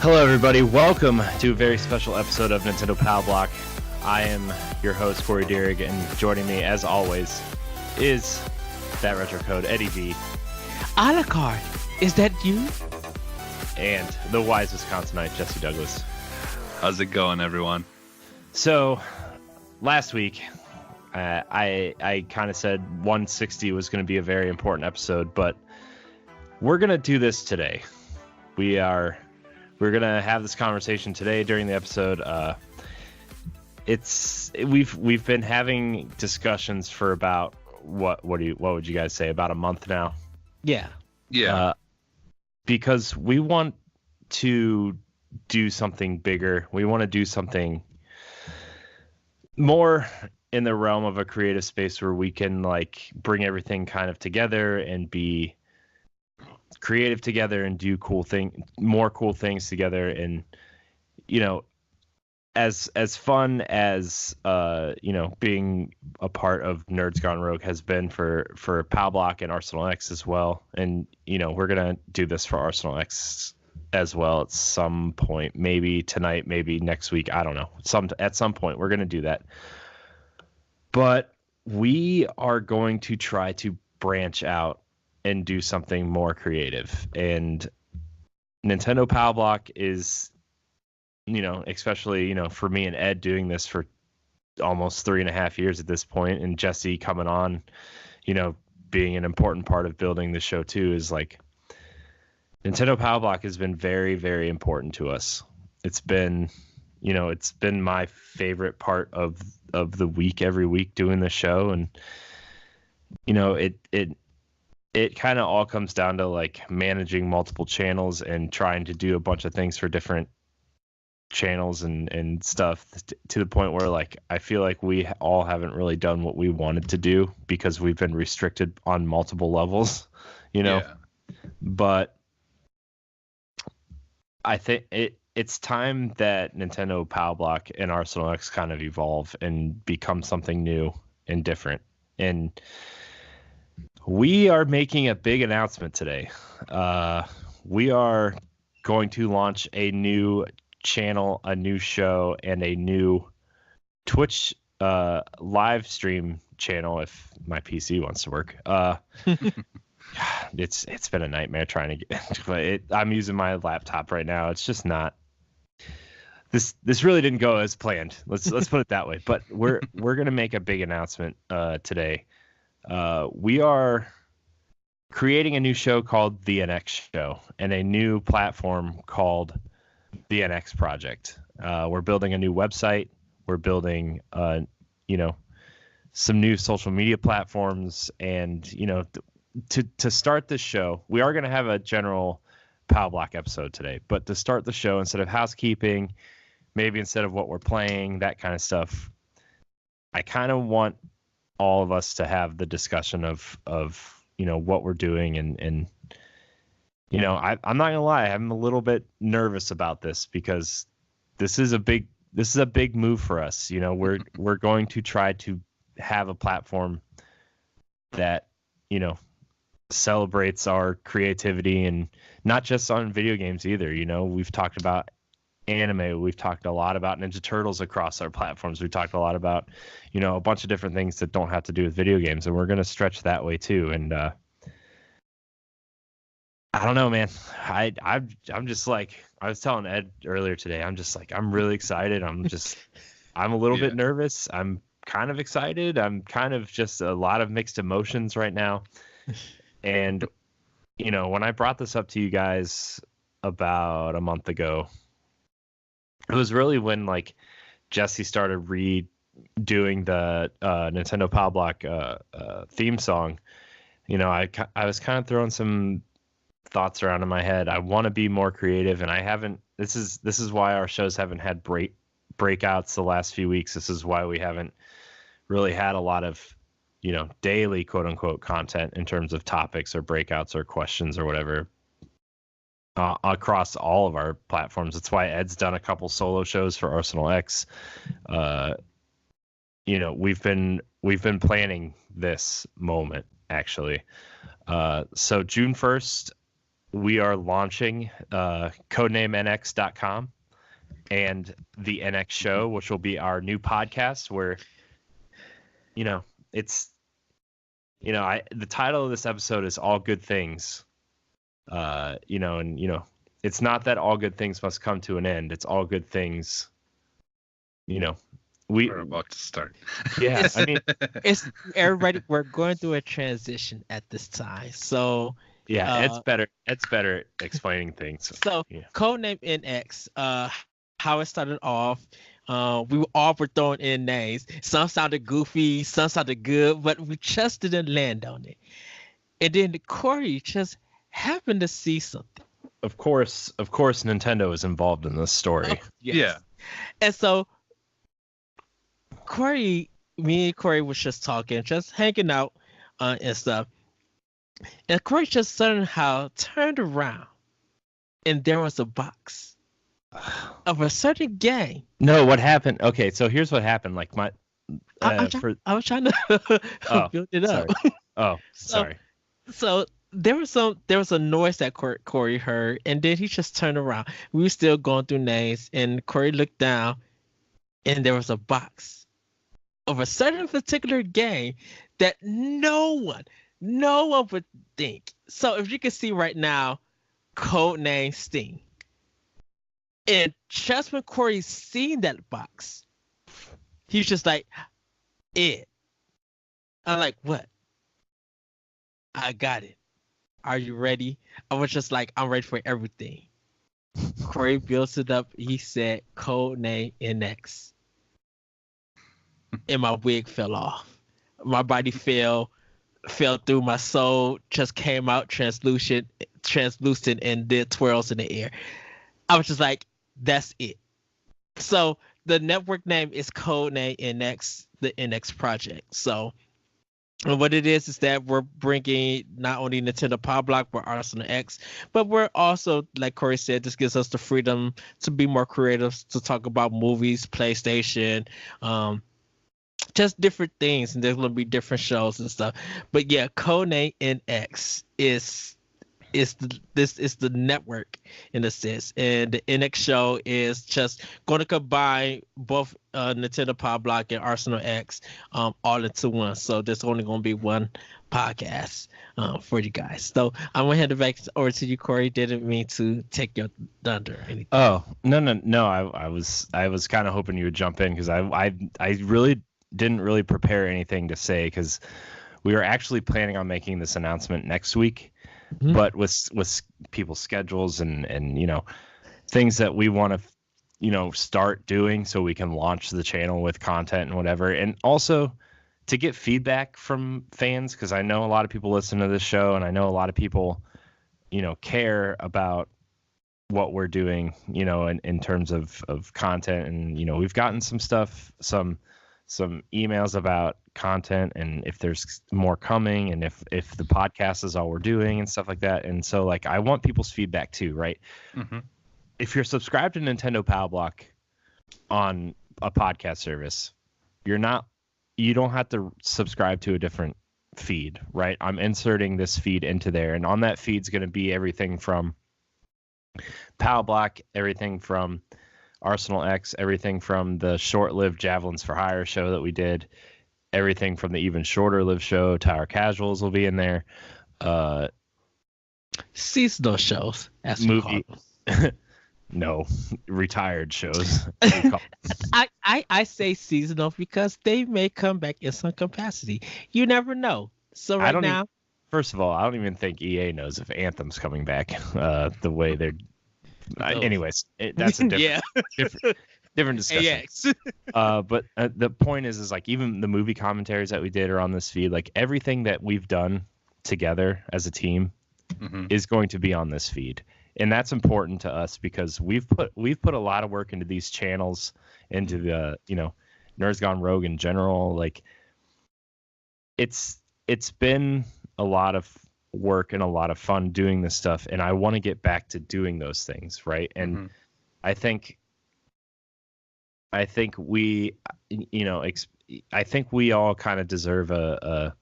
Hello, everybody. Welcome to a very special episode of Nintendo Pow Block. I am your host, Corey Dierig, and joining me, as always, is that retro code, Eddie V. A la carte. Is that you? And the wise Wisconsinite, Jesse Douglas. How's it going, everyone? So, last week, I kind of said 160 was going to be a very important episode, but we're going to do this today. We're going to have this conversation today during the episode. We've been having discussions for about what would you guys say, about a month now? Yeah. Because we want to do something bigger. We want to do something more in the realm of a creative space where we can like bring everything kind of together and be creative together and do more cool things together. And as fun as being a part of Nerds Gone Rogue has been for Pow Block and Arsenal X as well, and we're gonna do this for Arsenal X as well at some point, maybe tonight, maybe next week, I don't know. At some point we're gonna do that, but we are going to try to branch out and do something more creative. And Nintendo Pow Block is, especially, for me and Ed doing this for almost 3.5 years at this point, and Jesse coming on, being an important part of building the show too, is like Nintendo Pow Block has been very, very important to us. It's been, it's been my favorite part of the week, every week doing the show. And, it kind of all comes down to like managing multiple channels and trying to do a bunch of things for different channels and stuff, to the point where like I feel like we all haven't really done what we wanted to do because we've been restricted on multiple levels, Yeah. But I think it's time that Nintendo Pow Block and Arsenal X kind of evolve and become something new and different. And we are making a big announcement today. We are going to launch a new channel, a new show, and a new Twitch live stream channel if my PC wants to work. It's been a nightmare trying to get but I'm using my laptop right now. It's just not this really didn't go as planned. Let's put it that way. But we're gonna make a big announcement today. We are creating a new show called The NX Show and a new platform called The NX Project. We're building a new website. We're building, some new social media platforms. And, to start this show, we are going to have a general Pow Block episode today. But to start the show, instead of housekeeping, maybe instead of what we're playing, that kind of stuff, I kind of want all of us to have the discussion of what we're doing. And I'm not gonna lie, I'm a little bit nervous about this because this is a big move for us. We're going to try to have a platform that celebrates our creativity, and not just on video games either. We've talked about anime, we've talked a lot about Ninja Turtles across our platforms, we've talked a lot about a bunch of different things that don't have to do with video games, and we're going to stretch that way too. And I don't know, man. I'm just like, I was telling Ed earlier today, I'm just like, I'm really excited. I'm a little bit nervous. I'm kind of excited. I'm kind of just a lot of mixed emotions right now. And when I brought this up to you guys about a month ago, it was really when like Jesse started redoing the Nintendo Pow Block theme song. I was kind of throwing some thoughts around in my head. I want to be more creative, and I haven't. This is why our shows haven't had breakouts the last few weeks. This is why we haven't really had a lot of daily quote unquote content in terms of topics or breakouts or questions or whatever. Across all of our platforms. That's why Ed's done a couple solo shows for Arsenal X. We've been planning this moment actually. So June 1st, we are launching codenamenx.com and the NX Show, which will be our new podcast where, it's, the title of this episode is All Good Things. It's not that all good things must come to an end. It's all good things, We're about to start. Yeah, I mean, It's everybody. We're going through a transition at this time, so yeah, it's better. It's better explaining things. So Yeah. Codename NX, how it started off, we all were throwing in names. Some sounded goofy, some sounded good, but we just didn't land on it. And then Corey just happened to see something. Of course, Nintendo is involved in this story. Yes. Yeah. And so me and Corey was just talking, just hanging out and stuff. And Corey just somehow turned around and there was a box of a certain game. No, what happened? Okay, so here's what happened. Like I was trying to build it up. Sorry. Oh, sorry. So there was a noise that Corey heard, and then he just turned around. We were still going through names, and Corey looked down, and there was a box of a certain particular game that no one would think. So if you can see right now, Codename Sting. And just when Corey seen that box, he was just like, it. I'm like, what? I got it. Are you ready? I was just like, I'm ready for everything. Corey built it up. He said, Codename NX. And my wig fell off. My body fell through. My soul just came out translucent, and did twirls in the air. I was just like, that's it. So the network name is Codename NX, the NX project. So what it is that we're bringing not only Nintendo Pow Block, but Arsenal X, but we're also, like Corey said, this gives us the freedom to be more creative, to talk about movies, PlayStation, just different things, and there's gonna be different shows and stuff. But yeah, Codename NX is the network in a sense, and the NX show is just going to combine both Nintendo Pow Block and Arsenal X all into one. So there's only going to be one podcast for you guys. So I'm gonna hand it back over to you, Corey. Didn't mean to take your thunder or anything. Oh, no. I was kind of hoping you would jump in because I really didn't really prepare anything to say because we were actually planning on making this announcement next week. Mm-hmm. But with people's schedules and things that we want to start doing so we can launch the channel with content and whatever, and also to get feedback from fans, because I know a lot of people listen to this show and I know a lot of people care about what we're doing in terms of content, and we've gotten some stuff, some emails about content and if there's more coming and if the podcast is all we're doing and stuff like that. And so like I want people's feedback too, right? Mm-hmm. If you're subscribed to Nintendo Pow Block on a podcast service, you don't have to subscribe to a different feed, right? I'm inserting this feed into there, and on that feed's going to be everything from Pow Block, everything from Arsenal X, everything from the short-lived Javelins for Hire show that we did, everything from the even shorter-lived show, Tower Casuals will be in there. Seasonal shows, as movie. No, retired shows. I say seasonal because they may come back in some capacity. You never know. So first of all, I don't even think EA knows if Anthem's coming back the way they're. Anyways, that's a different discussion. But the point is like even the movie commentaries that we did are on this feed. Like everything that we've done together as a team is going to be on this feed, and that's important to us because we've put a lot of work into these channels, into the Nerds Gone Rogue in general. Like it's been a lot of work and a lot of fun doing this stuff, and I want to get back to doing those things, right? And I think we I think we all kind of deserve a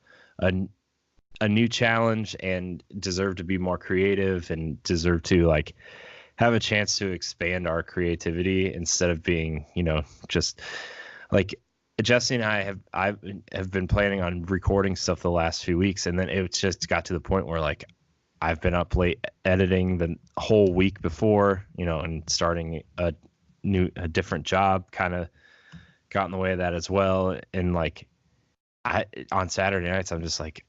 a new challenge and deserve to be more creative and deserve to like have a chance to expand our creativity instead of being, just like Jesse and I've been planning on recording stuff the last few weeks, and then it just got to the point where like I've been up late editing the whole week before, and starting a different job kind of got in the way of that as well. And like on Saturday nights, I'm just like,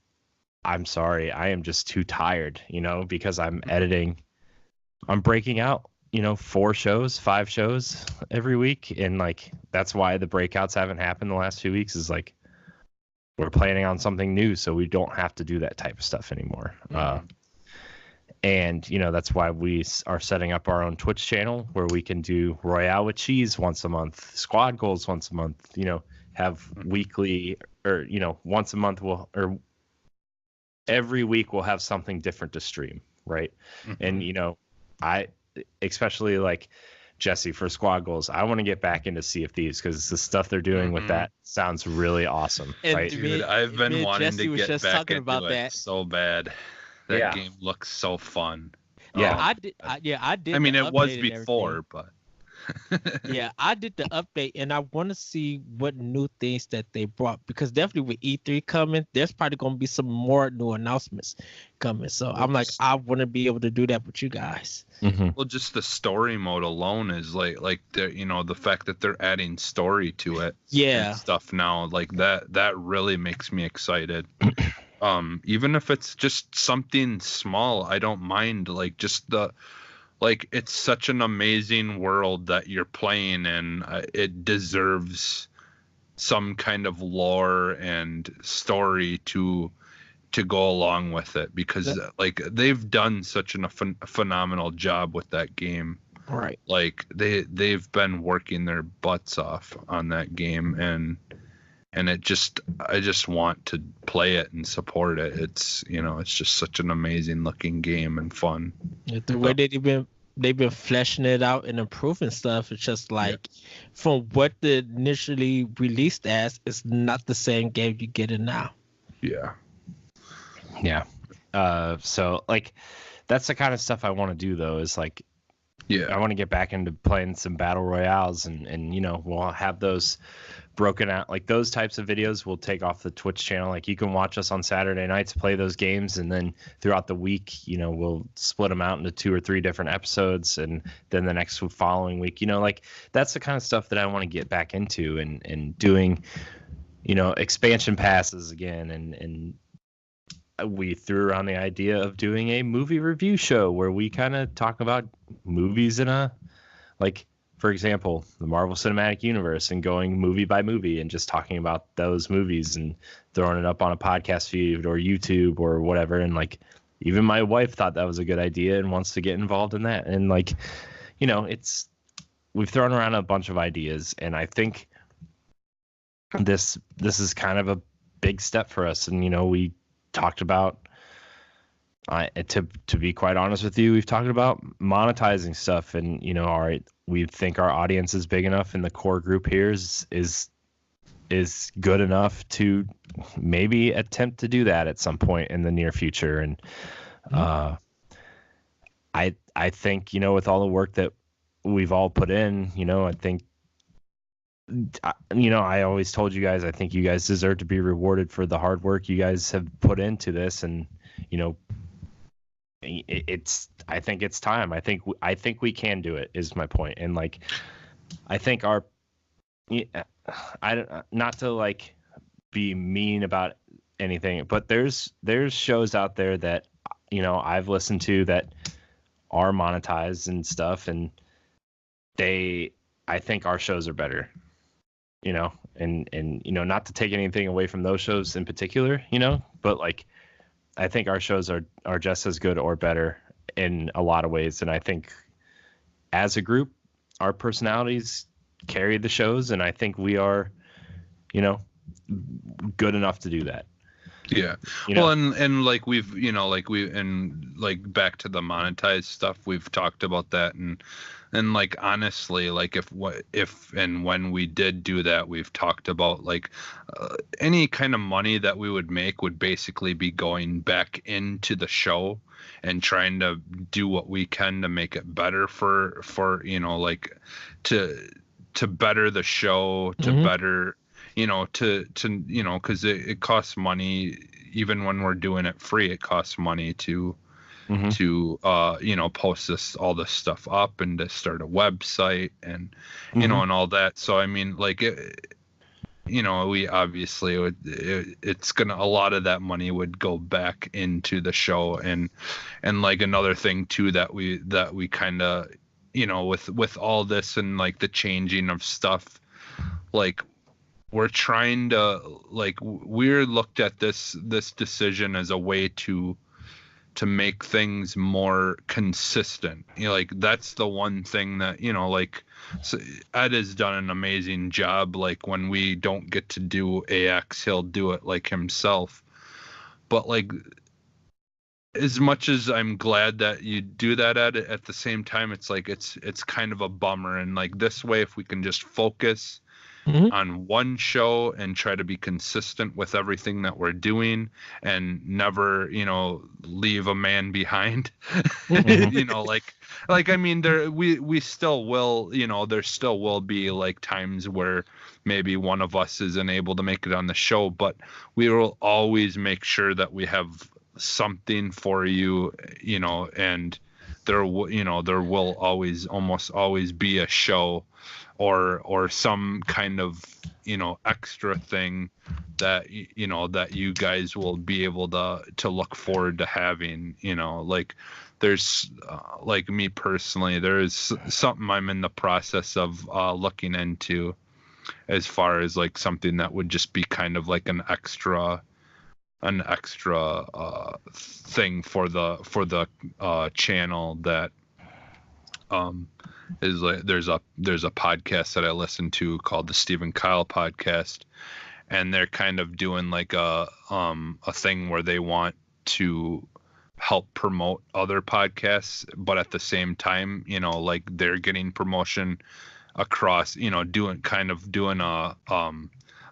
I'm sorry, I am just too tired, because I'm editing. I'm breaking out, 4 shows, 5 shows every week. And like, that's why the breakouts haven't happened the last few weeks is like, we're planning on something new. So we don't have to do that type of stuff anymore. And, that's why we are setting up our own Twitch channel where we can do Royale with Cheese once a month, Squad Goals once a month, have weekly or, once a month or every week we'll have something different to stream. Right. And, I especially like Jesse for Squad Goals. I want to get back into Sea of Thieves because the stuff they're doing with that sounds really awesome. And right? Dude, I've been wanting Jesse to was get just back talking into about it that. so bad. That game looks so fun. Yeah, I did. I did. I mean, the it was update and before, everything. but Yeah, I did the update, and I want to see what new things that they brought because definitely with E3 coming, there's probably going to be some more new announcements coming. So I'm like, I want to be able to do that with you guys. Well, just the story mode alone is like the fact that they're adding story to it, and stuff now, like that really makes me excited. Even if it's just something small, I don't mind. Like just it's such an amazing world that you're playing in. It deserves some kind of lore and story to go along with it because like they've done such a phenomenal job with that game. Right. Like they've been working their butts off on that game, and I just want to play it and support it. It's it's just such an amazing looking game and fun. Yeah, the way they've been fleshing it out and improving stuff. It's just like from what they initially released as, it's not the same game you get it now. Yeah. Yeah. So like that's the kind of stuff I want to do though, is like I want to get back into playing some battle royales and we'll have those broken out, like those types of videos we'll take off the Twitch channel. Like you can watch us on Saturday nights play those games, and then throughout the week, we'll split them out into 2 or 3 different episodes, and then the next following week, like that's the kind of stuff that I want to get back into and doing, expansion passes again, and we threw around the idea of doing a movie review show where we kind of talk about movies in a, like, for example, the Marvel Cinematic Universe, and going movie by movie and just talking about those movies and throwing it up on a podcast feed or YouTube or whatever. And like, even my wife thought that was a good idea and wants to get involved in that. And like, we've thrown around a bunch of ideas, and I think this is kind of a big step for us. And, we talked about, to be quite honest with you, we've talked about monetizing stuff, and we think our audience is big enough, and the core group here is good enough to maybe attempt to do that at some point in the near future. And I think with all the work that we've all put in, I think I always told you guys, I think you guys deserve to be rewarded for the hard work you guys have put into this. And I think it's time. I think we can do it, is my point. And like, I think not to like be mean about anything, but there's shows out there that I've listened to that are monetized and stuff, and I think our shows are better. And not to take anything away from those shows in particular, but like, I think our shows are just as good or better in a lot of ways. And I think as a group, our personalities carry the shows, and I think we are, good enough to do that. Yeah. You know? Well, and like we've, and like back to the monetized stuff, we've talked about that, and like honestly, like if and when we did do that, we've talked about like any kind of money that we would make would basically be going back into the show and trying to do what we can to make it better for like to better the show, to better because it costs money. Even when we're doing it free, it costs money to post all this stuff up and to start a website and and all that. So I mean, like we obviously it's gonna, a lot of that money would go back into the show. And like another thing too that we kind of with all this and like the changing of stuff, like we're trying to, like, we're looked at this decision as a way to make things more consistent. Like that's the one thing that like, so Ed has done an amazing job. Like when we don't get to do AX, he'll do it like himself. But like, as much as I'm glad that you do that, Ed, at the same time, it's like it's kind of a bummer. And like this way, if we can just focus on one show and try to be consistent with everything that we're doing and never leave a man behind. Like I mean, we still will, there still will be like times where maybe one of us isn't able to make it on the show, but we will always make sure that we have something for you, and there will almost always be a show or some kind of extra thing that that you guys will be able to look forward to having. Like there's like me personally, there's something I'm in the process of looking into, as far as like something that would just be kind of like an extra thing for the channel that is like, there's a podcast that I listen to called the Stephen Kyle podcast, and they're kind of doing like a thing where they want to help promote other podcasts, but at the same time, like they're getting promotion across, doing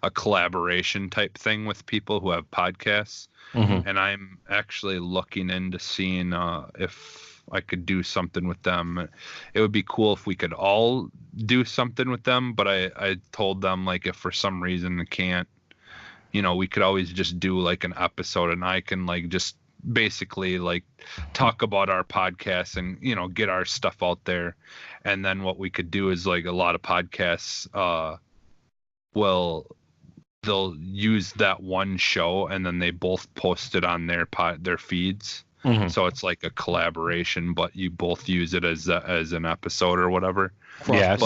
a collaboration type thing with people who have podcasts. And I'm actually looking into seeing if I could do something with them. It would be cool if we could all do something with them, but I told them, like, if for some reason I can't, we could always just do like an episode, and I can like just basically like talk about our podcast and get our stuff out there. And then what we could do is, like, a lot of podcasts they'll use that one show and then they both post it on their feeds. So it's like a collaboration, but you both use it as an episode or whatever. Yeah,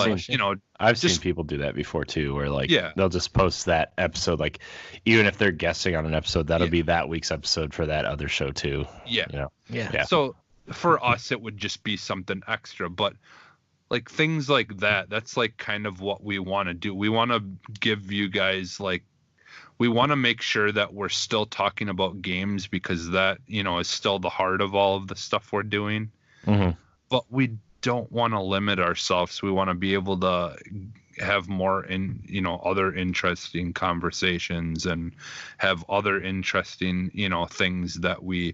I've seen people do that before too, where like they'll just post that episode, like even if they're guesting on an episode, that'll be that week's episode for that other show too. Yeah. So for us, it would just be something extra, but like things like that's like kind of what we want to do. We want to give you guys, like, we want to make sure that we're still talking about games, because that, is still the heart of all of the stuff we're doing. But we don't want to limit ourselves. We want to be able to have more other interesting conversations and have other interesting, things that we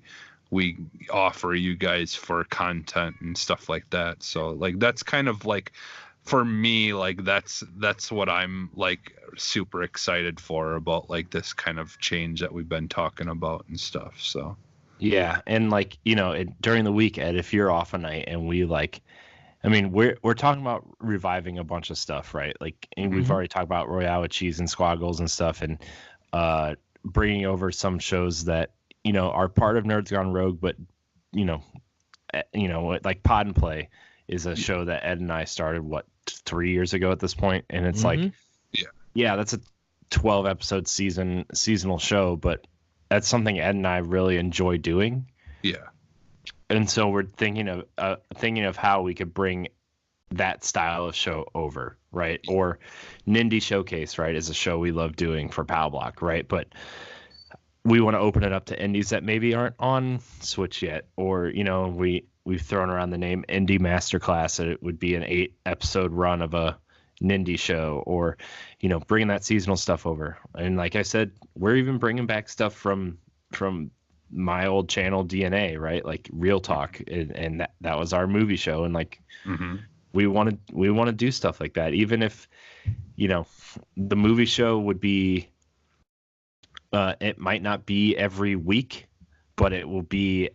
offer you guys for content and stuff like that. So like, that's kind of like, for me, like that's what I'm like super excited for about like this kind of change that we've been talking about and stuff. So yeah, and like during the week, Ed, if you're off a night and we like, I mean, we're talking about reviving a bunch of stuff, right? Like, and we've already talked about Royale with Cheese and Squaggles and stuff, and bringing over some shows that are part of Nerds Gone Rogue, but like Pod and Play is a show that Ed and I started 3 years ago at this point, and it's like that's a 12 episode seasonal show, but that's something Ed and I really enjoy doing. And so we're thinking of how we could bring that style of show over, right? Or Nindy Showcase, right, is a show we love doing for Pow Block, right? But we want to open it up to indies that maybe aren't on Switch yet, or we've thrown around the name Indie Masterclass. It would be an 8-episode run of a Nindy show, or bringing that seasonal stuff over. And like I said, we're even bringing back stuff from my old channel DNA, right? Like Real Talk, and that was our movie show, and like we want to do stuff like that, even if the movie show would be it might not be every week, but it would be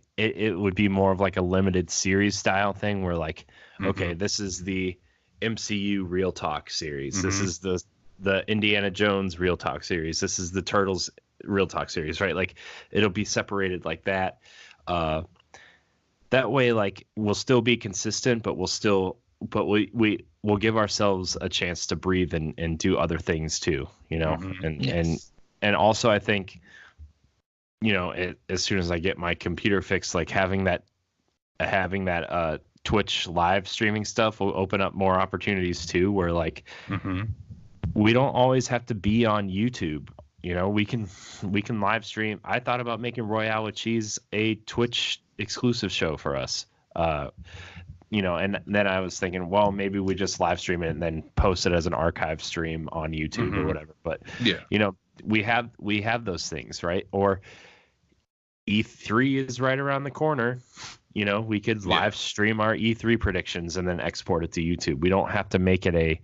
more of like a limited series style thing where like okay, this is the MCU Real Talk series, this is the Indiana Jones Real Talk series, this is the Turtles Real Talk series, right? Like it'll be separated like that. That way, like we'll still be consistent, but we'll give ourselves a chance to breathe and do other things too, and also I think as soon as I get my computer fixed, like having that Twitch live streaming stuff will open up more opportunities too, where like we don't always have to be on YouTube. We can live stream. I thought about making Royale with Cheese a Twitch exclusive show for us. And then I was thinking, well, maybe we just live stream it and then post it as an archive stream on YouTube or whatever. But we have those things, right? Or E3 is right around the corner. We could live stream our E3 predictions and then export it to YouTube. We don't have to make it a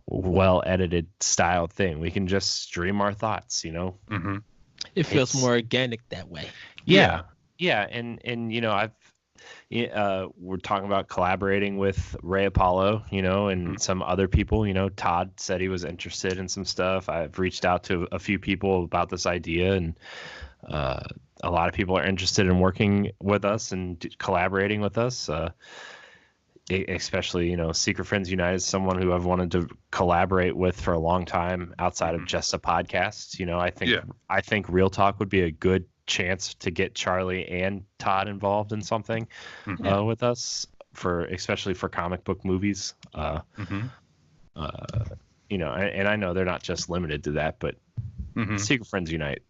well edited style thing. We can just stream our thoughts. It feels more organic that way. Yeah. And I've we're talking about collaborating with Ray Apollo, and some other people. Todd said he was interested in some stuff. I've reached out to a few people about this idea, and a lot of people are interested in working with us and collaborating with us. Especially, Secret Friends United is someone who I've wanted to collaborate with for a long time outside of just a podcast. I think Real Talk would be a good chance to get Charlie and Todd involved in something with us, especially for comic book movies. And I know they're not just limited to that, but Secret Friends Unite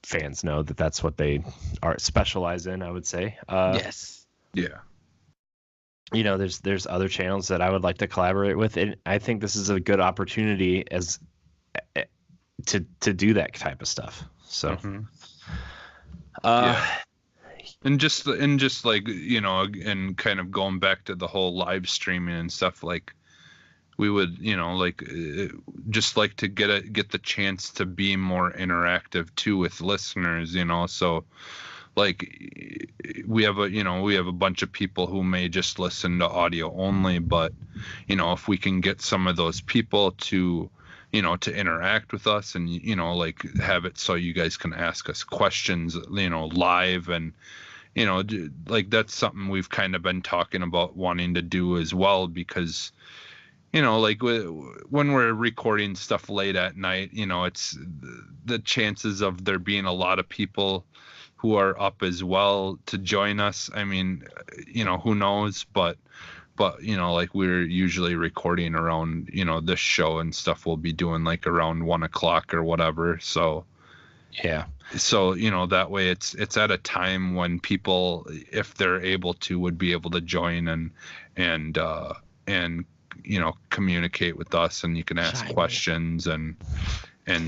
fans know that that's what they are specialize in, I would say. Yes. Yeah. There's other channels that I would like to collaborate with, and I think this is a good opportunity to do that type of stuff. So, and just like and kind of going back to the whole live streaming and stuff, like we would just like to get the chance to be more interactive too with listeners, so. Like we have a bunch of people who may just listen to audio only, but if we can get some of those people to interact with us and like have it so you guys can ask us questions live, and like that's something we've kind of been talking about wanting to do as well, because like when we're recording stuff late at night, it's the chances of there being a lot of people who are up as well to join us. I mean, who knows, but like we're usually recording around, this show and stuff we'll be doing like around 1:00 or whatever. So, yeah. So, that way it's at a time when people, if they're able to, would be able to join and communicate with us, and you can ask questions and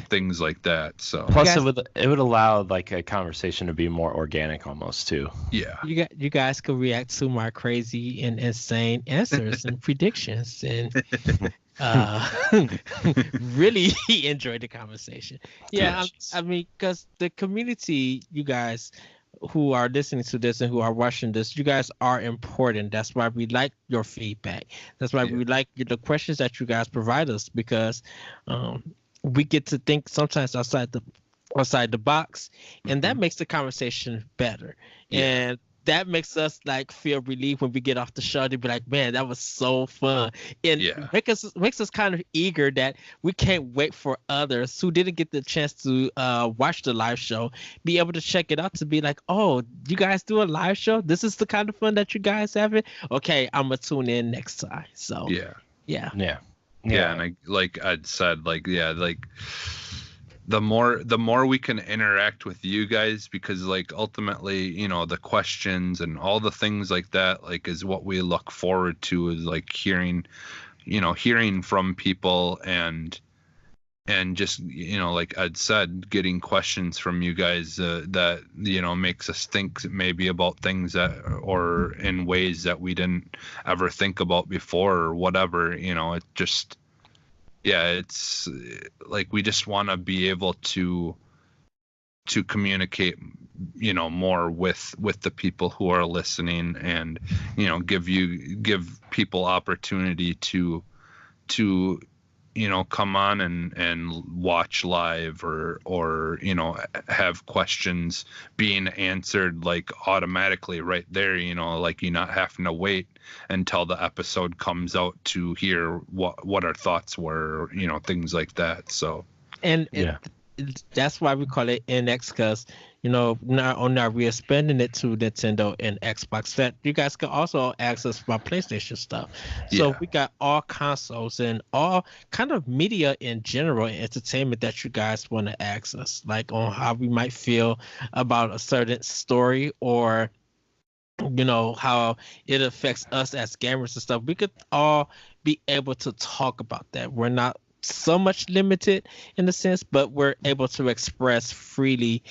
things like that. So plus it would allow like a conversation to be more organic almost too. Yeah. You guys could react to my crazy and insane answers and predictions, and really enjoyed the conversation. Yeah, I mean, because the community, you guys who are listening to this and who are watching this, you guys are important. That's why we like your feedback. That's why we like the questions that you guys provide us, because we get to think sometimes outside the box, and that makes the conversation better. And that makes us like feel relieved when we get off the show to be like, man, that was so fun. And makes us kind of eager that we can't wait for others who didn't get the chance to watch the live show be able to check it out, to be like, oh, you guys do a live show? This is the kind of fun that you guys having? Okay, I'm gonna tune in next time. So yeah, and like I'd said, like the more we can interact with you guys, because like ultimately, you know, the questions and all the things like that, like, is what we look forward to, is like hearing from people, and just, you know, like Ed said, getting questions from you guys that, you know, makes us think maybe about things that, or in ways that we didn't ever think about before, or whatever, you know. It just, yeah, it's like we just want to be able to communicate, you know, more with the people who are listening, and, you know, give people opportunity to you know, come on and watch live, or you know, have questions being answered like automatically right there, you know, like you not having to wait until the episode comes out to hear what our thoughts were, you know, things like that. So And that's why we call it NX, because, you know, not only are we expanding it to Nintendo and Xbox, that you guys can also access my PlayStation stuff. So we got all consoles and all kind of media in general and entertainment that you guys want to access, like on how we might feel about a certain story, or, you know, how it affects us as gamers and stuff. We could all be able to talk about that. We're not so much limited in a sense, but we're able to express freely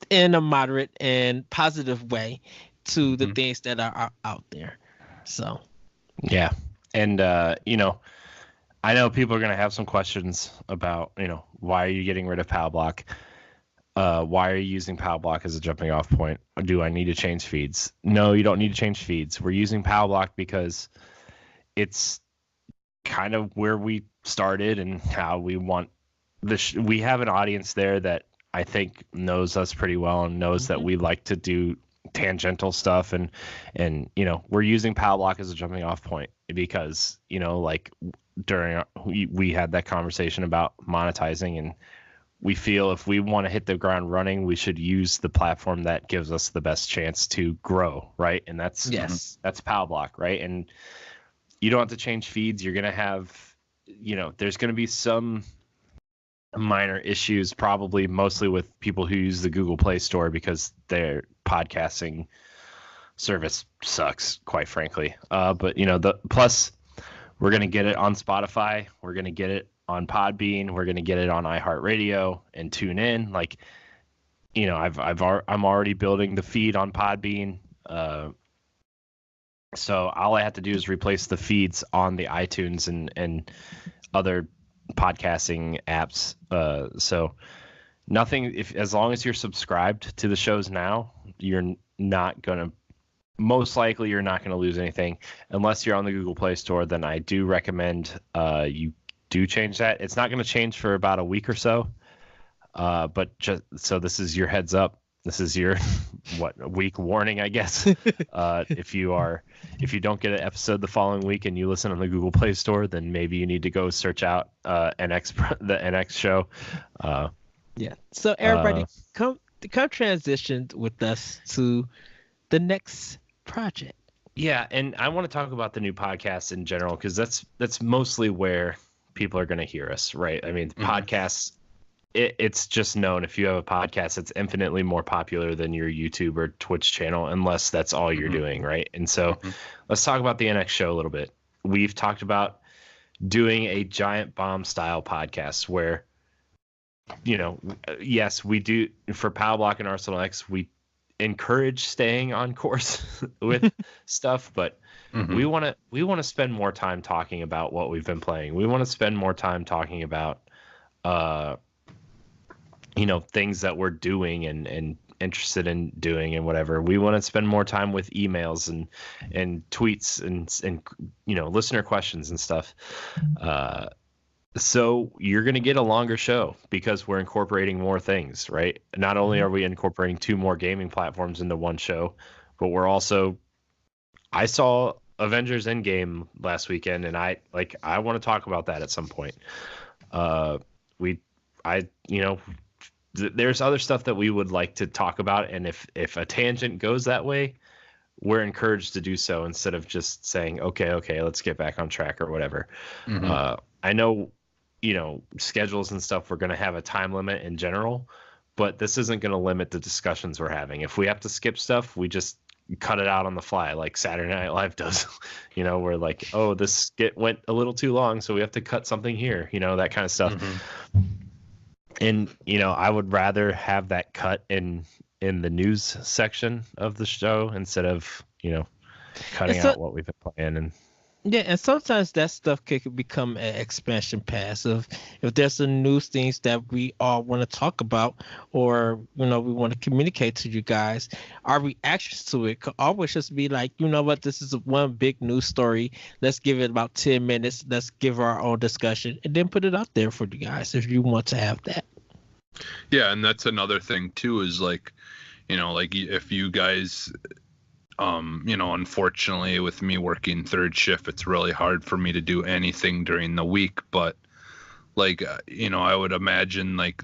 in a moderate and positive way to the things that are out there. So yeah. And you know, I know people are going to have some questions about, you know, why are you getting rid of Pow Block? Why are you using Pow Block as a jumping off point? Do I need to change feeds? No, you don't need to change feeds. We're using Pow Block because it's kind of where we started and how we want we have an audience there that I think knows us pretty well and knows that we like to do tangential stuff, and you know, we're using Pow Block as a jumping off point because, you know, like during we had that conversation about monetizing, and we feel if we want to hit the ground running, we should use the platform that gives us the best chance to grow, right? And that's Pow Block, right? And you don't have to change feeds. You're going to have, you know, there's going to be some minor issues, probably mostly with people who use the Google Play Store, because their podcasting service sucks, quite frankly. But, you know, plus we're going to get it on Spotify. We're going to get it on Podbean. We're going to get it on iHeartRadio and TuneIn. Like, you know, I'm already building the feed on Podbean. So all I have to do is replace the feeds on the iTunes and other podcasting apps. So nothing, as long as you're subscribed to the shows now, you're not going to, most likely you're not going to lose anything unless you're on the Google Play Store. Then I do recommend you do change that. It's not going to change for about a week or so. But just so this is your heads up. This is your a week warning, I guess. If you don't get an episode the following week and you listen on the Google Play Store, then maybe you need to go search out the NX show. So everybody, come transition with us to the next project. Yeah, and I want to talk about the new podcast in general, because that's mostly where people are going to hear us, right? I mean, the podcasts. It's just known, if you have a podcast, it's infinitely more popular than your YouTube or Twitch channel, unless that's all you're doing, right? And so let's talk about the NX show a little bit. We've talked about doing a giant bomb style podcast where, you know, yes, we do for Pow Block and Arsenal X, we encourage staying on course with stuff, but we want to spend more time talking about what we've been playing. We want to spend more time talking about you know, things that we're doing and interested in doing and whatever. We want to spend more time with emails and tweets and you know, listener questions and stuff. So you're going to get a longer show because we're incorporating more things, right? Not only are we incorporating 2 more gaming platforms into one show, but we're also, I saw Avengers Endgame last weekend, and I want to talk about that at some point. You know, there's other stuff that we would like to talk about, and if a tangent goes that way, we're encouraged to do so instead of just saying, okay, let's get back on track or whatever. I know schedules and stuff, we're going to have a time limit in general, but this isn't going to limit the discussions we're having. If we have to skip stuff, we just cut it out on the fly, like Saturday Night Live does. We're like, oh, this skit went a little too long, so we have to cut something here, that kind of stuff. Mm-hmm. And, I would rather have that cut in the news section of the show instead of, cutting out what we've been playing. And yeah, and sometimes that stuff could become an expansion pass of if there's some news things that we all want to talk about, or we want to communicate to you guys. Our reactions to it could always just be like, what, this is one big news story. Let's give it about 10 minutes. Let's give our own discussion and then put it out there for you guys if you want to have that. Yeah, and that's another thing too, is like, like if you guys, unfortunately with me working third shift, it's really hard for me to do anything during the week. But like, I would imagine like,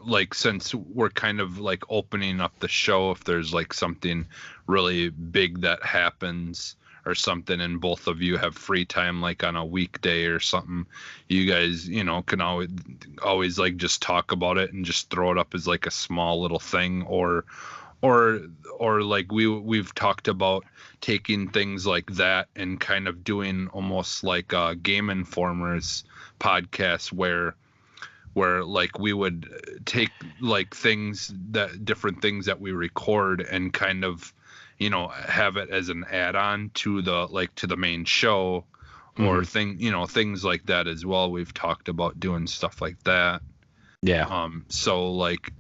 like since we're kind of like opening up the show, if there's like something really big that happens or something, and both of you have free time, like on a weekday or something, you guys, can always like just talk about it and just throw it up as like a small little thing, or like we've talked about taking things like that and kind of doing almost like a Game Informers podcast where like we would take like different things that we record and kind of, have it as an add-on to the main show, or things like that as well. We've talked about doing stuff like that. Yeah. So like,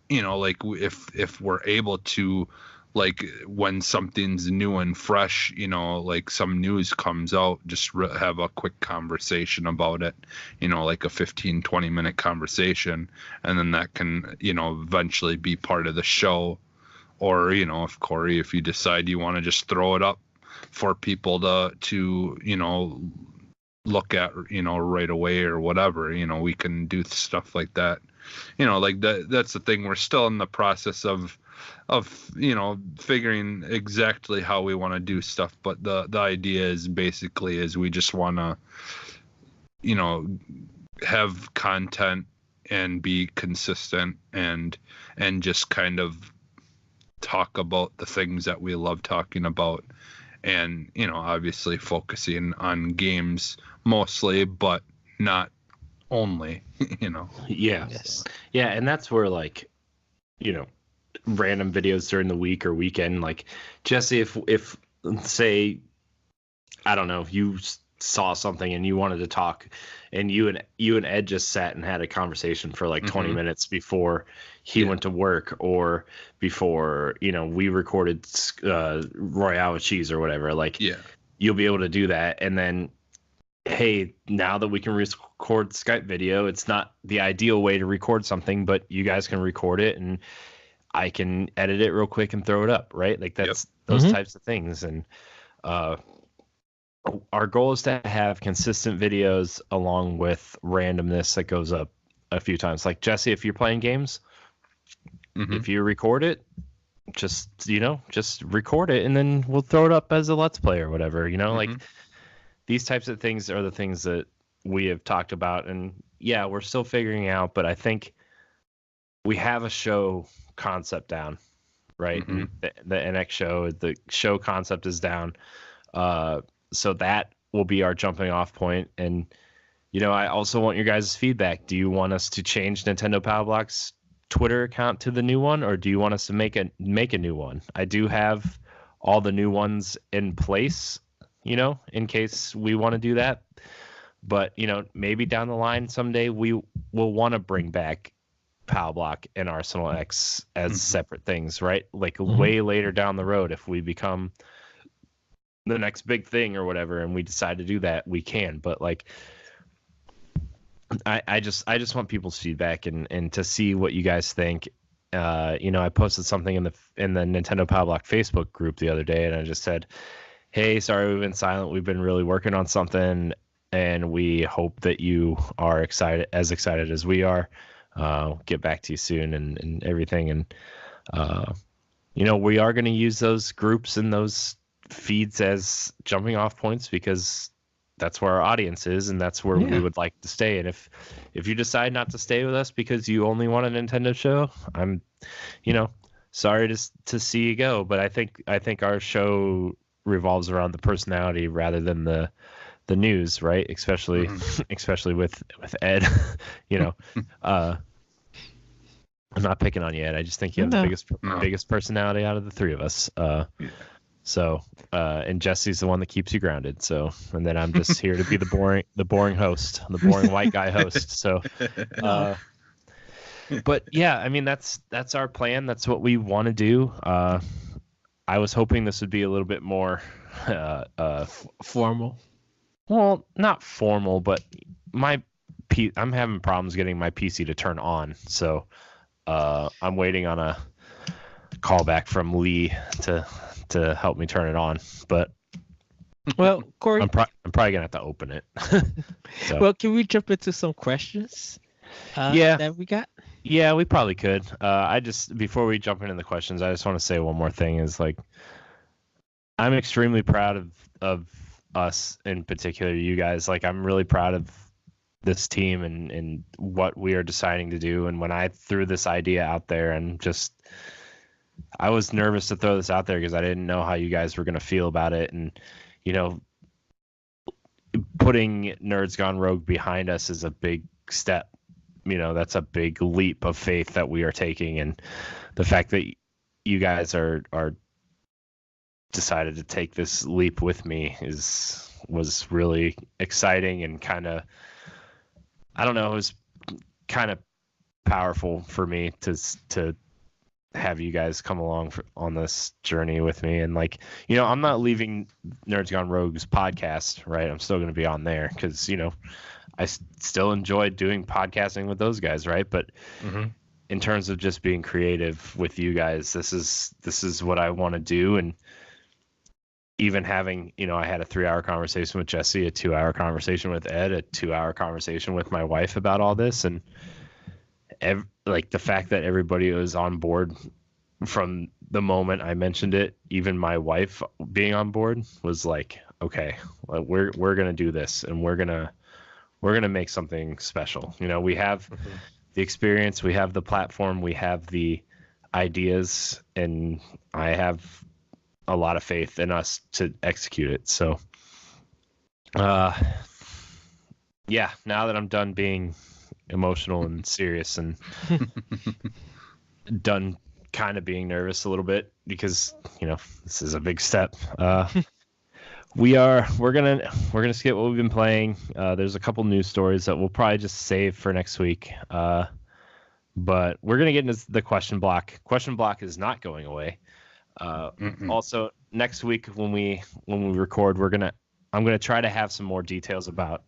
like if we're able to, like when something's new and fresh, like some news comes out, just have a quick conversation about it, like a 15-20 minute conversation, and then that can, eventually be part of the show. Or, if Corey, if you decide you want to just throw it up for people to look at, right away or whatever, we can do stuff like that. Like that's the thing. We're still in the process of figuring exactly how we want to do stuff. But the idea is basically we just want to, have content and be consistent and just kind of talk about the things that we love talking about, and obviously focusing on games mostly, but not only. Yes. Yeah, and that's where like random videos during the week or weekend, like Jesse, if say, I don't know, you saw something and you wanted to talk, and you and Ed just sat and had a conversation for like 20 minutes before he went to work, or before we recorded Royale with Cheese or whatever, like you'll be able to do that. And then, hey, now that we can record Skype video, it's not the ideal way to record something, but you guys can record it and I can edit it real quick and throw it up, right? Like that's those types of things. And our goal is to have consistent videos along with randomness that goes up a few times. Like Jesse, if you're playing games, if you record it, just record it and then we'll throw it up as a Let's Play or whatever, like these types of things are the things that we have talked about. And yeah, we're still figuring out, but I think we have a show concept down, right? And the NX show, the show concept is down. So that will be our jumping off point. And, I also want your guys' feedback. Do you want us to change Nintendo Pow Block's Twitter account to the new one, or do you want us to make a new one? I do have all the new ones in place, in case we want to do that. But, maybe down the line someday we will want to bring back Pow Block and Arsenal X as separate things, right? Like way later down the road, if we become the next big thing or whatever and we decide to do that, we can. But like I just want people's feedback and to see what you guys think. I posted something in the Nintendo Pow Block Facebook group the other day, and I just said, hey, sorry we've been silent, we've been really working on something, and we hope that you are excited as we are. Get back to you soon and everything. And we are going to use those groups and those feeds as jumping off points, because that's where our audience is, and that's where we would like to stay. And if you decide not to stay with us because you only want a Nintendo show, I'm, sorry to see you go. But I think our show revolves around the personality rather than the news, right? Especially with Ed. I'm not picking on you, Ed. I just think you have the biggest personality out of the three of us. So, and Jesse's the one that keeps you grounded. So, and then I'm just here to be the boring host, the boring white guy host. So, but yeah, I mean, that's our plan. That's what we want to do. I was hoping this would be a little bit more, formal. Well, not formal, but I'm having problems getting my PC to turn on. So, I'm waiting on a callback from Lee to help me turn it on, but well, Corey, I'm probably gonna have to open it. So. Well, can we jump into some questions? That we got. Yeah, we probably could. Before we jump into the questions, I just want to say one more thing. Is like, I'm extremely proud of us in particular, you guys. Like, I'm really proud of this team and what we are deciding to do. And when I threw this idea out there, and I was nervous to throw this out there because I didn't know how you guys were going to feel about it. And, putting Nerds Gone Rogue behind us is a big step. That's a big leap of faith that we are taking. And the fact that you guys are decided to take this leap with me was really exciting and kind of, I don't know, it was kind of powerful for me to have you guys come along on this journey with me. And I'm not leaving Nerds Gone Rogue's podcast, right? I'm still going to be on there because, I still enjoy doing podcasting with those guys, right? But in terms of just being creative with you guys, this is what I want to do. And even having, I had a 3-hour conversation with Jesse, a 2-hour conversation with Ed, a 2-hour conversation with my wife about all this. And the fact that everybody was on board from the moment I mentioned it, even my wife being on board, was like, okay, we're going to do this, and we're going to make something special. We have the experience, we have the platform, we have the ideas, and I have a lot of faith in us to execute it. So, yeah, now that I'm done being emotional and serious and done kind of being nervous a little bit, because this is a big step, we're gonna skip what we've been playing. There's a couple news stories that we'll probably just save for next week, but we're gonna get into the question block. Question block is not going away. Also, next week when we record, I'm gonna try to have some more details about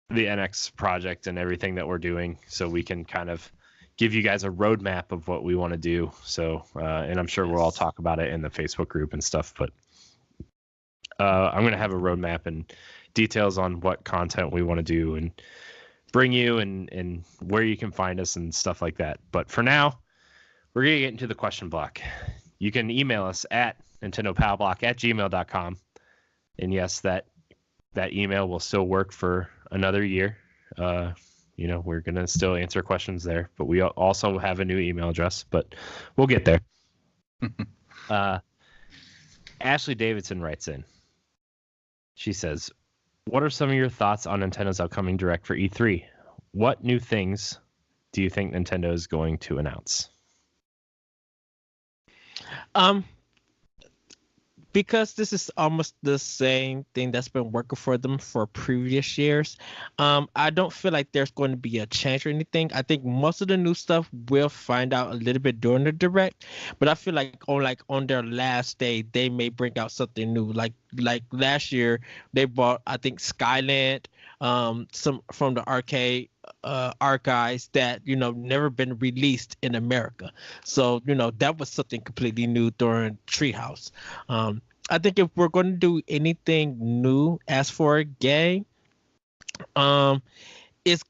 the NX project and everything that we're doing, so we can kind of give you guys a roadmap of what we want to do. So, and I'm sure we'll all talk about it in the Facebook group and stuff, but I'm going to have a roadmap and details on what content we want to do and bring you, and where you can find us and stuff like that. But for now, we're going to get into the question block. You can email us at nintendopowblock@gmail.com. And yes, that email will still work for another year. We're going to still answer questions there, but we also have a new email address, but we'll get there. Ashley Davidson writes in. She says, what are some of your thoughts on Nintendo's upcoming Direct for E3? What new things do you think Nintendo is going to announce? Because this is almost the same thing that's been working for them for previous years, I don't feel like there's going to be a change or anything. I think most of the new stuff we'll find out a little bit during the Direct, but I feel like on their last day they may bring out something new. Like last year they brought, I think, Skyland, some from the arcade archives that never been released in America. So that was something completely new during Treehouse. I think if we're going to do anything new as for a game, it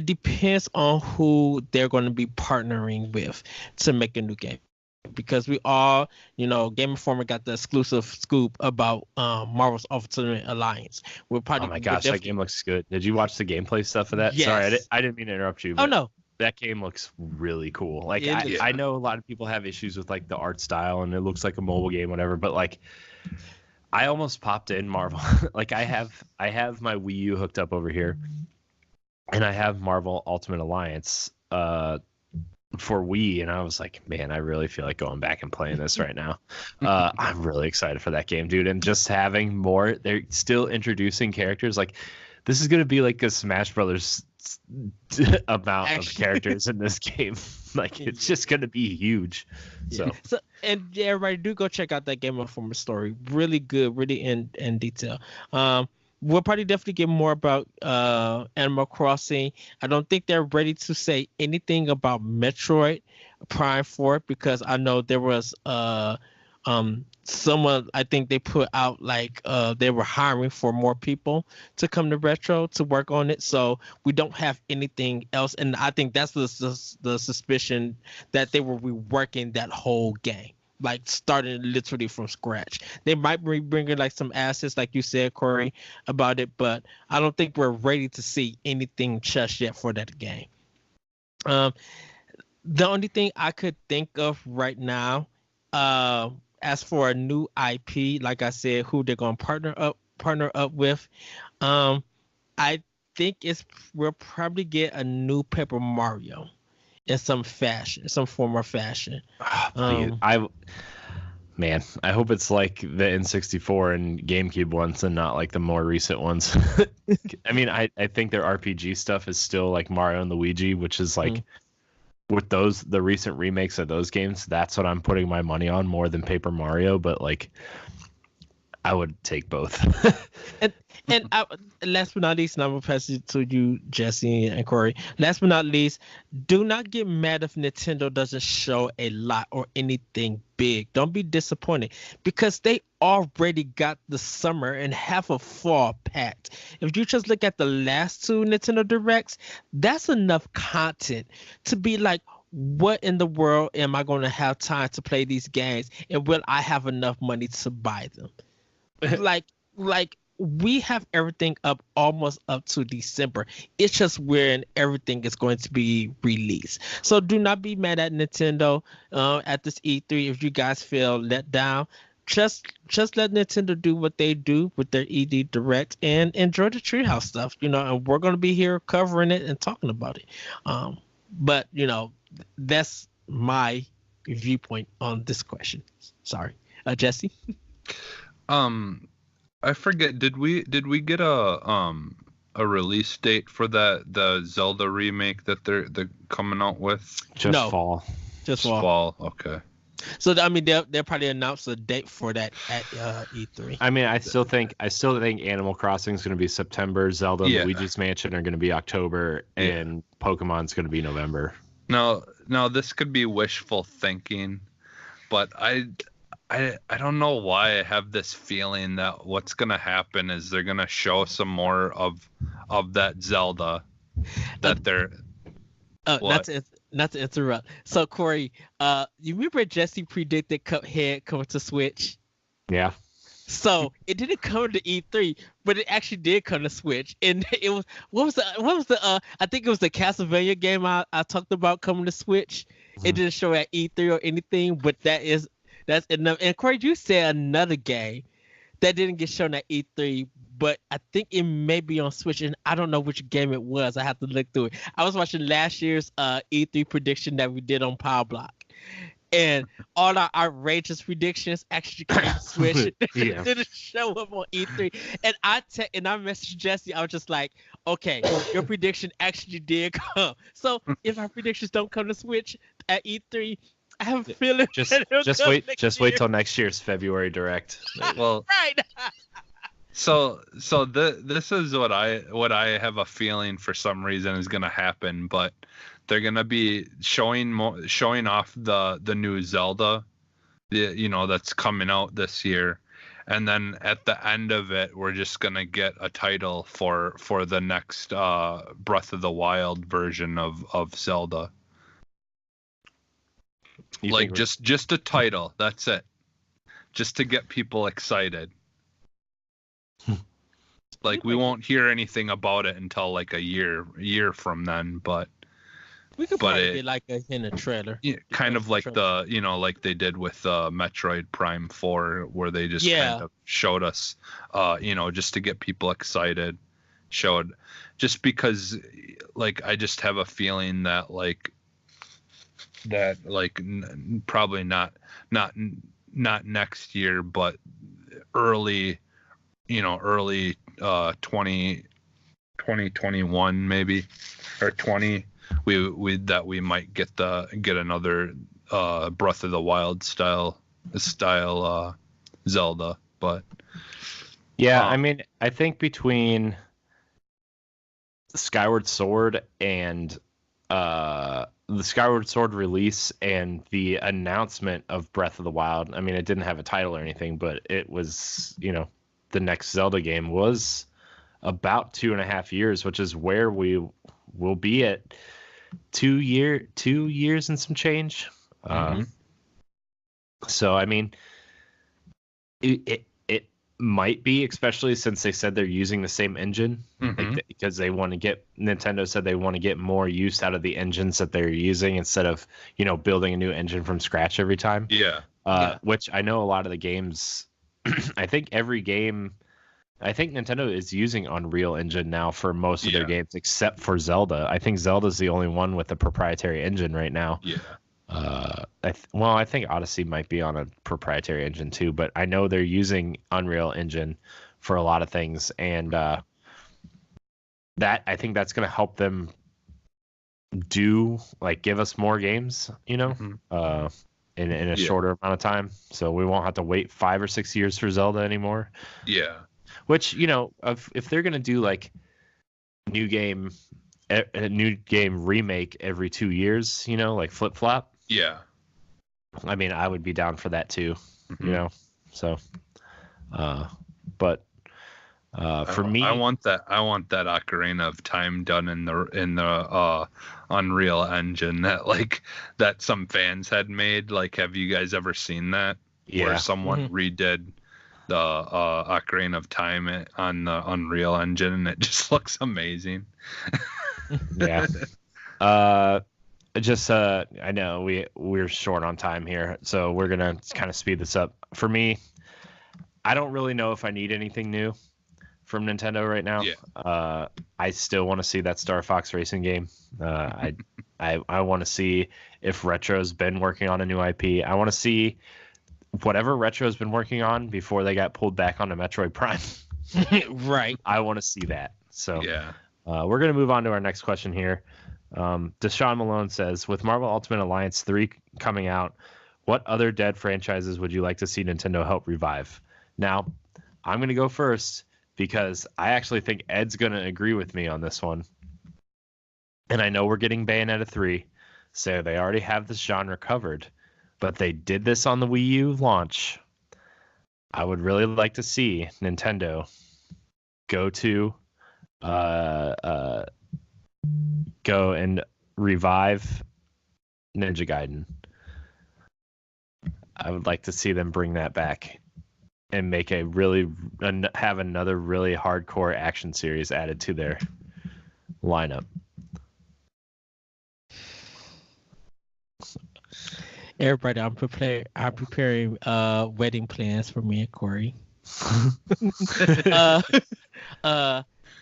depends on who they're going to be partnering with to make a new game. because we all, Game Informer got the exclusive scoop about Marvel's Ultimate Alliance. Oh my gosh, that game looks good. Did you watch the gameplay stuff of that? Yes. Sorry, I didn't mean to interrupt you. Oh no, that game looks really cool. Like I know a lot of people have issues with like the art style and it looks like a mobile game, whatever. But like, I almost popped in Marvel. Like I have my Wii U hooked up over here, and I have Marvel Ultimate Alliance for Wii, and I was like, man, I really feel like going back and playing this right now. I'm really excited for that game, dude. And just having more, they're still introducing characters. Like, this is gonna be like a Smash Brothers amount of characters in this game. Like, it's just gonna be huge. So and yeah, everybody do go check out that Game Informer story. Really good, really in detail. We'll probably definitely get more about Animal Crossing. I don't think they're ready to say anything about Metroid Prime 4 because I know there was someone, I think they put out like they were hiring for more people to come to Retro to work on it. So we don't have anything else. And I think that's the suspicion that they were reworking that whole game. Like starting literally from scratch. They might be bringing like some assets, like you said, Corey, about it, but I don't think we're ready to see anything just yet for that game. The only thing I could think of right now, as for a new IP, like I said, who they're gonna partner up with, I think we'll probably get a new Paper Mario. In some form or fashion. I hope it's like the N64 and GameCube ones and not like the more recent ones. I mean, I think their RPG stuff is still like Mario and Luigi, which is like with the recent remakes of those games, that's what I'm putting my money on more than Paper Mario, but like I would take both. and last but not least, and I'm gonna pass it to you, Jesse and Corey. Last but not least, do not get mad if Nintendo doesn't show a lot or anything big. Don't be disappointed because they already got the summer and half of fall packed. If you just look at the last two Nintendo Directs, that's enough content to be like, what in the world am I going to have time to play these games, and will I have enough money to buy them? like we have everything up almost up to December. It's just when everything is going to be released. So do not be mad at Nintendo at this E3 if you guys feel let down. Just let Nintendo do what they do with their ED Direct and enjoy the Treehouse stuff, and we're going to be here covering it and talking about it. But that's my viewpoint on this question. Sorry, Jesse. I forget. Did we get a release date for the Zelda remake that they're coming out with? Just fall. Okay. So I mean, they'll probably announce a date for that at E3. I mean, I still think Animal Crossing is going to be September. Zelda and Luigi's Mansion are going to be October, and Pokemon's going to be November. Now this could be wishful thinking, but I don't know why I have this feeling that what's gonna happen is they're gonna show some more of that Zelda that they're. Not to interrupt. So Corey, you remember Jesse predicted Cuphead coming to Switch? Yeah. So it didn't come to E3, but it actually did come to Switch, and it was what was the I think it was the Castlevania game I talked about coming to Switch. Mm-hmm. It didn't show at E3 or anything, but that's enough. And Corey, you said another game that didn't get shown at E3, but I think it may be on Switch, and I don't know which game it was. I have to look through it. I was watching last year's E3 prediction that we did on Pow Block, and all our outrageous predictions actually came to Switch. It didn't show up on E3. And I messaged Jesse. I was just like, okay, your prediction actually did come. So if our predictions don't come to Switch at E3, I have a feeling. Just wait till next year's February Direct. Well, right. So this is what I have a feeling for some reason is gonna happen, but they're gonna be showing off the new Zelda, that's coming out this year, and then at the end of it, we're just gonna get a title for the next Breath of the Wild version of Zelda. Like just a title. That's it. Just to get people excited. Like we won't hear anything about it until like a year from then, but we could probably get like in a trailer. Yeah, kind of like like they did with Metroid Prime 4, where they just kind of showed us, just to get people excited. Just because, like, I just have a feeling that probably not next year, but early 2021 maybe, or 20. We might get another Breath of the Wild style Zelda, but I mean, I think between Skyward Sword and the Skyward Sword release and the announcement of Breath of the Wild, I mean, it didn't have a title or anything, but it was, the next Zelda game was about 2.5 years, which is where we will be at 2 years and some change. So I mean, it might be, especially since they said they're using the same engine, because Nintendo said they want to get more use out of the engines that they're using instead of building a new engine from scratch every time. Which I know a lot of the games. I think Nintendo is using Unreal Engine now for most of their games, except for Zelda. I think Zelda's the only one with a proprietary engine right now. I think Odyssey might be on a proprietary engine too, but I know they're using Unreal Engine for a lot of things, and I think that's going to help them give us more games, in a shorter amount of time, so we won't have to wait 5 or 6 years for Zelda anymore. Which, if they're gonna do like a new game remake every 2 years, like flip flop. I mean, I would be down for that too. So, for me, I want that Ocarina of Time done in the Unreal Engine that some fans had made. Like, have you guys ever seen that? Where someone redid the Ocarina of Time on the Unreal Engine, and it just looks amazing. I know we're short on time here, so we're gonna kind of speed this up. For me, I don't really know if I need anything new from Nintendo right now. I still want to see that Star Fox Racing game. I want to see if Retro's been working on a new IP. I want to see whatever Retro's been working on before they got pulled back onto Metroid Prime. Right. I want to see that. So we're going to move on to our next question here. Deshaun Malone says, with Marvel Ultimate Alliance 3 coming out, what other dead franchises would you like to see Nintendo help revive? Now, I'm going to go first because I actually think Ed's going to agree with me on this one. And I know we're getting Bayonetta 3, so they already have this genre covered. But they did this on the Wii U launch. I would really like to see Nintendo go and revive Ninja Gaiden. I would like to see them bring that back and make have another really hardcore action series added to their lineup. Everybody, I'm preparing wedding plans for me and Corey.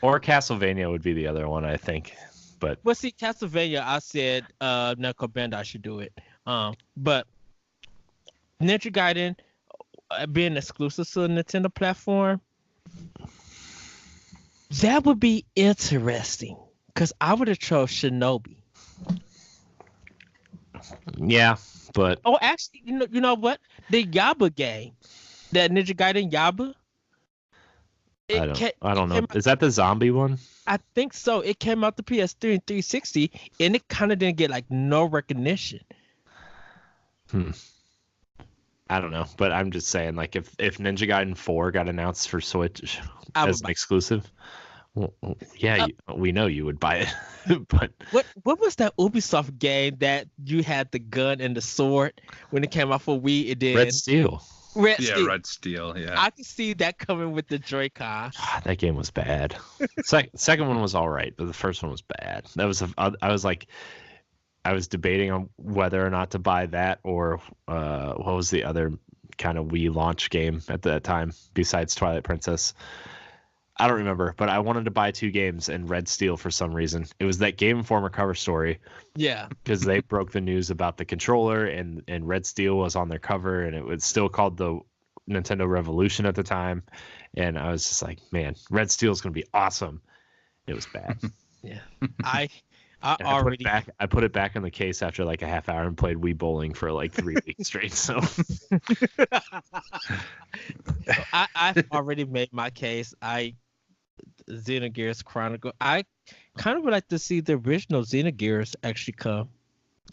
Or Castlevania would be the other one, I think. But see, Castlevania, I said Namco Bandai should do it. But Ninja Gaiden being exclusive to the Nintendo platform, that would be interesting. Because I would have chose Shinobi. Yeah, but actually, you know what? The Yaba game, that Ninja Gaiden Yaba. I don't know. Is that the zombie one? I think so. It came out the PS3 and 360, and it kind of didn't get no recognition. I don't know, but I'm just saying, if Ninja Gaiden 4 got announced for Switch as an exclusive, Well, yeah, we know you would buy it, but what was that Ubisoft game that you had the gun and the sword when it came out for Wii? It did. Red Steel. Red Steel. Red Steel. Yeah. I can see that coming with the Joy-Con. That game was bad. Second one was all right, but the first one was bad. I was debating on whether or not to buy that or what was the other kind of Wii launch game at that time besides Twilight Princess. I don't remember, but I wanted to buy two games and Red Steel for some reason. It was that Game Informer cover story. Yeah. Because they broke the news about the controller and Red Steel was on their cover and it was still called the Nintendo Revolution at the time. And I was just like, man, Red Steel is going to be awesome. It was bad. Yeah. I put it back in the case after like a half hour and played Wii Bowling for like 3 weeks straight. So I've already made my case. Xenogears Chronicle. I kind of would like to see the original Xenogears actually come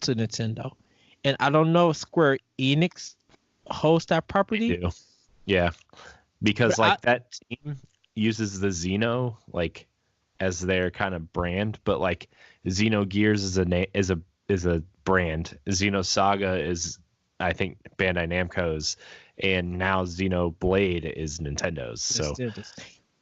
to Nintendo. And I don't know if Square Enix hosts that property. They do. Yeah. Because that team uses the Xeno like as their kind of brand, but like Xenogears is a brand. Xenosaga is I think Bandai Namco's, and now Xenoblade is Nintendo's. So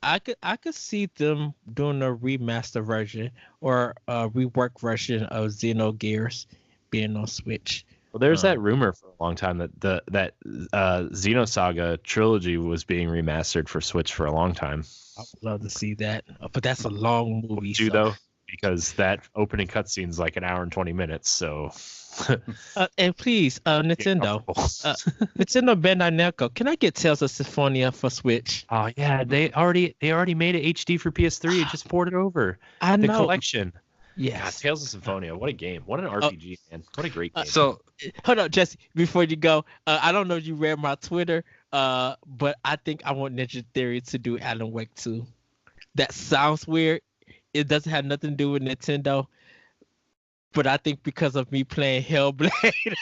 I could see them doing a remaster version or a rework version of Xenogears being on Switch. Well, there's that rumor for a long time that that Xenosaga trilogy was being remastered for Switch for a long time. I would love to see that, but that's a long movie. Though, because that opening cutscene is like an hour and 20 minutes. So, and please, Nintendo, Nintendo Bandai Namco, can I get Tales of Symphonia for Switch? Oh yeah, they already made it HD for PS3 and just ported over. I know. The collection. Yes. God, Tales of Symphonia. What a game. What an RPG, man. What a great game. So, hold on, Jesse, before you go, I don't know if you read my Twitter, but I think I want Ninja Theory to do Alan Wake 2. That sounds weird. It doesn't have nothing to do with Nintendo, but I think because of me playing Hellblade,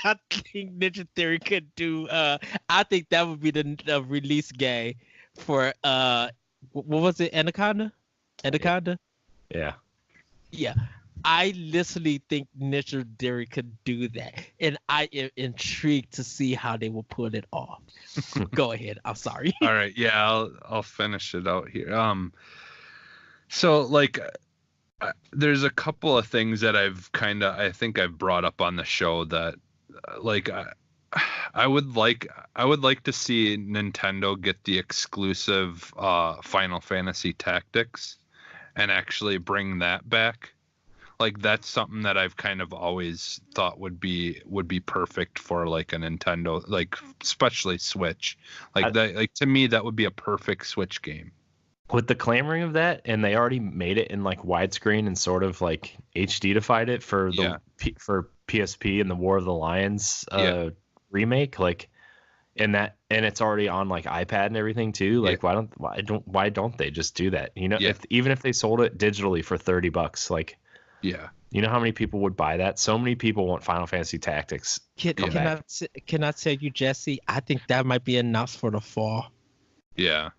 I think Ninja Theory could do. I think that would be the release game for what was it, Anaconda? Yeah. Yeah. I literally think Ninja Theory could do that, and I am intrigued to see how they will pull it off. Go ahead. I'm sorry. All right. Yeah, I'll finish it out here. So like, there's a couple of things that I think I've brought up on the show that, like, I would like to see Nintendo get the exclusive Final Fantasy Tactics and actually bring that back. Like, that's something that I've kind of always thought would be perfect for like a Nintendo, like especially Switch. Like to me, that would be a perfect Switch game. With the clamoring of that, and they already made it in like widescreen and sort of like HD-ified it for for PSP and the War of the Lions remake, like, and it's already on like iPad and everything too. Like, why don't they just do that? You know, even if they sold it digitally for $30, like. Yeah. You know how many people would buy that? So many people want Final Fantasy Tactics. Can I tell you, Jesse? I think that might be enough for the fall. Yeah.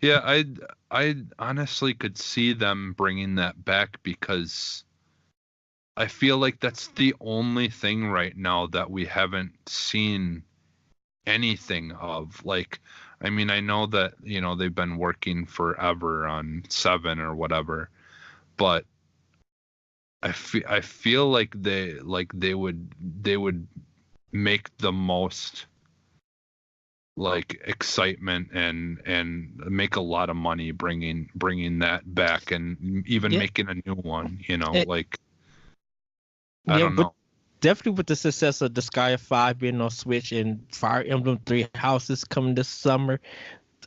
Yeah, I honestly could see them bringing that back because I feel like that's the only thing right now that we haven't seen anything of. Like, I mean, I know that, you know, they've been working forever on 7 or whatever, but I feel like they would make the most like excitement and make a lot of money bringing that back and even making a new one, you know, like I don't know. Definitely with the success of Disgaea 5 being on Switch and Fire Emblem 3 Houses coming this summer,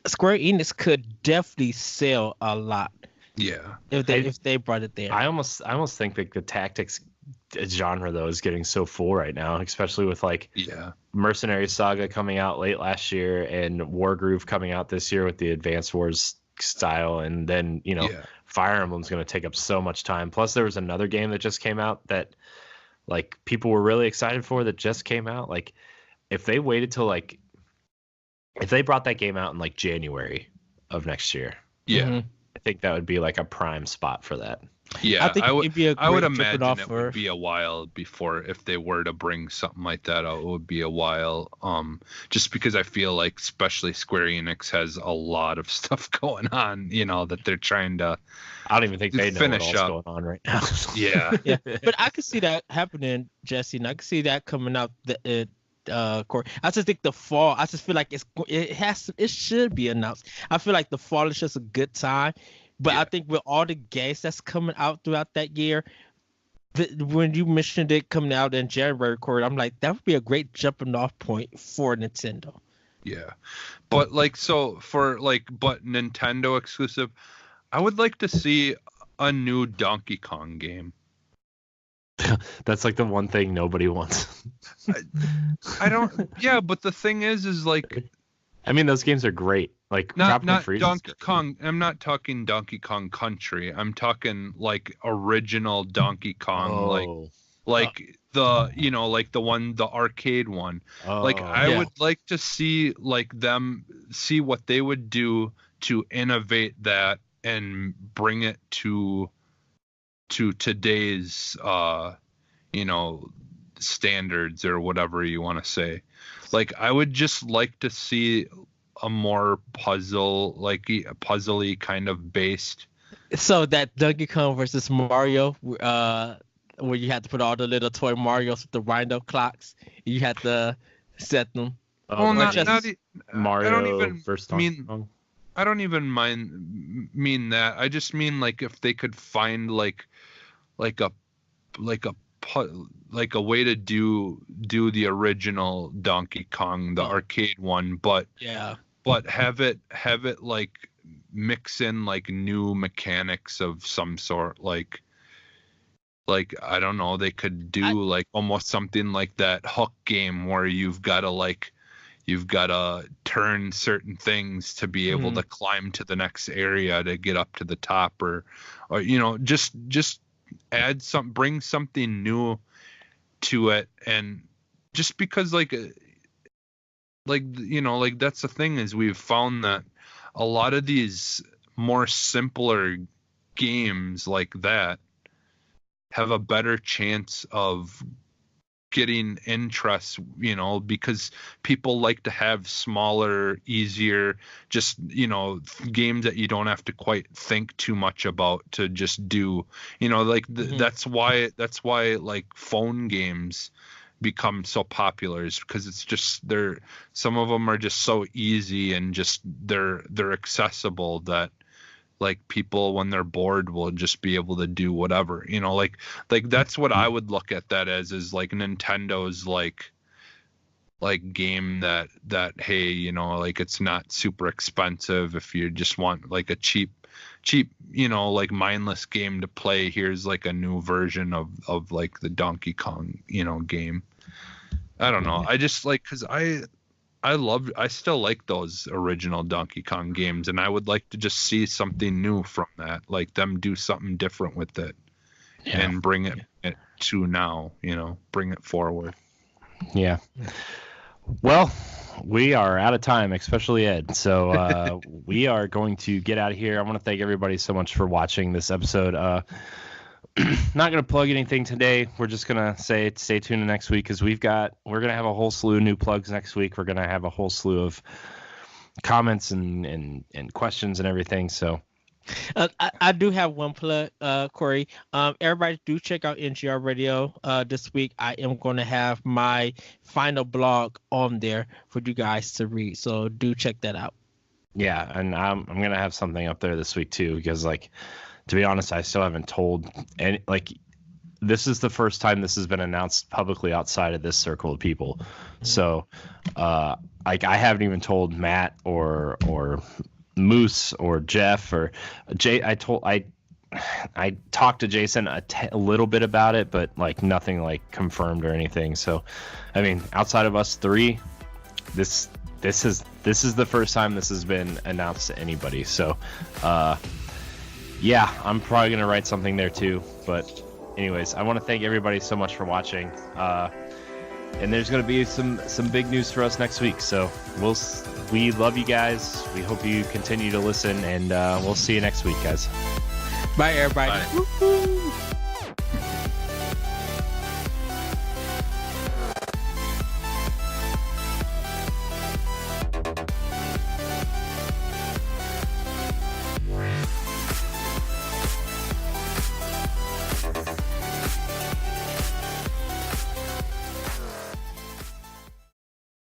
Square Enix could definitely sell a lot. Yeah, if they brought it there. I almost think that the tactics genre though is getting so full right now, especially with like Mercenary Saga coming out late last year and Wargroove coming out this year with the Advanced Wars style, and then Fire Emblem's going to take up so much time. Plus there was another game that just came out that like people were really excited for that just came out. Like if they waited till like if they brought that game out in like January of next year. Yeah. I think that would be like a prime spot for that. Yeah, I think it'd be a great I would jumping imagine off it for. would be a while before, if they were to bring something like that out, it would be a while. Just because I feel like especially Square Enix has a lot of stuff going on, that they're trying to. I don't even think they know what's going on right now. Yeah. Yeah, but I could see that happening, Jesse, and I could see that coming out Corey. I just think the fall. I just feel like it should be announced. I feel like the fall is just a good time. But I think with all the games that's coming out throughout that year, when you mentioned it coming out in January, Corey, I'm like, that would be a great jumping off point for Nintendo. Yeah. But but Nintendo exclusive, I would like to see a new Donkey Kong game. That's like the one thing nobody wants. I don't. Yeah, but the thing is like. I mean, those games are great. Like not Donkey Kong. I'm not talking Donkey Kong Country. I'm talking like original Donkey Kong, like the arcade one. I would like to see see what they would do to innovate that and bring it to today's standards, or whatever you want to say. Like, I would just like to see a more puzzly kind of based. So that Donkey Kong versus Mario, where you had to put all the little toy Marios with the wind-up clocks, you had to set them. Mario I don't even versus Donkey Kong. I don't even mean that. I just mean like if they could find like a way to do the original Donkey Kong, the arcade one, but have it like mix in like new mechanics of some sort, like I don't know, they could do like almost something like that Hook game where you've got to turn certain things to be able to climb to the next area to get up to the top, or just add bring something new to it. And just because that's the thing, is we've found that a lot of these more simpler games like that have a better chance of getting interest, because people like to have smaller, easier, just games that you don't have to quite think too much about to just do, that's why like phone games become so popular, is because it's just some of them are just so easy and just they're accessible that like people when they're bored will just be able to do whatever, like that's what I would look at that as, is like Nintendo's like game that hey, like it's not super expensive. If you just want like a cheap like mindless game to play, here's like a new version of like the Donkey Kong game. I don't know, I just like, because I still like those original Donkey Kong games, and I would like to just see something new from that, like them do something different with it and bring it to now, bring it forward. Yeah. Well, we are out of time, especially Ed. So we are going to get out of here. I want to thank everybody so much for watching this episode. Not going to plug anything today. We're just going to say stay tuned next week, because we're going to have a whole slew of new plugs next week. We're going to have a whole slew of comments and questions and everything. So I do have one plug, Corey. Everybody do check out NGR Radio. This week I am going to have my final blog on there for you guys to read. So do check that out. Yeah, and I'm going to have something up there this week too, because like, to be honest, I still haven't told any, like, this is the first time this has been announced publicly outside of this circle of people. So, like, I haven't even told Matt or Moose or Jeff or Jay. I talked to Jason a little bit about it, but like nothing like confirmed or anything. So, I mean, outside of us three, this is the first time this has been announced to anybody. So, yeah, I'm probably going to write something there too. But anyways, I want to thank everybody so much for watching. and there's going to be some big news for us next week. So we love you guys. We hope you continue to listen, and we'll see you next week, guys. Bye, everybody. Bye.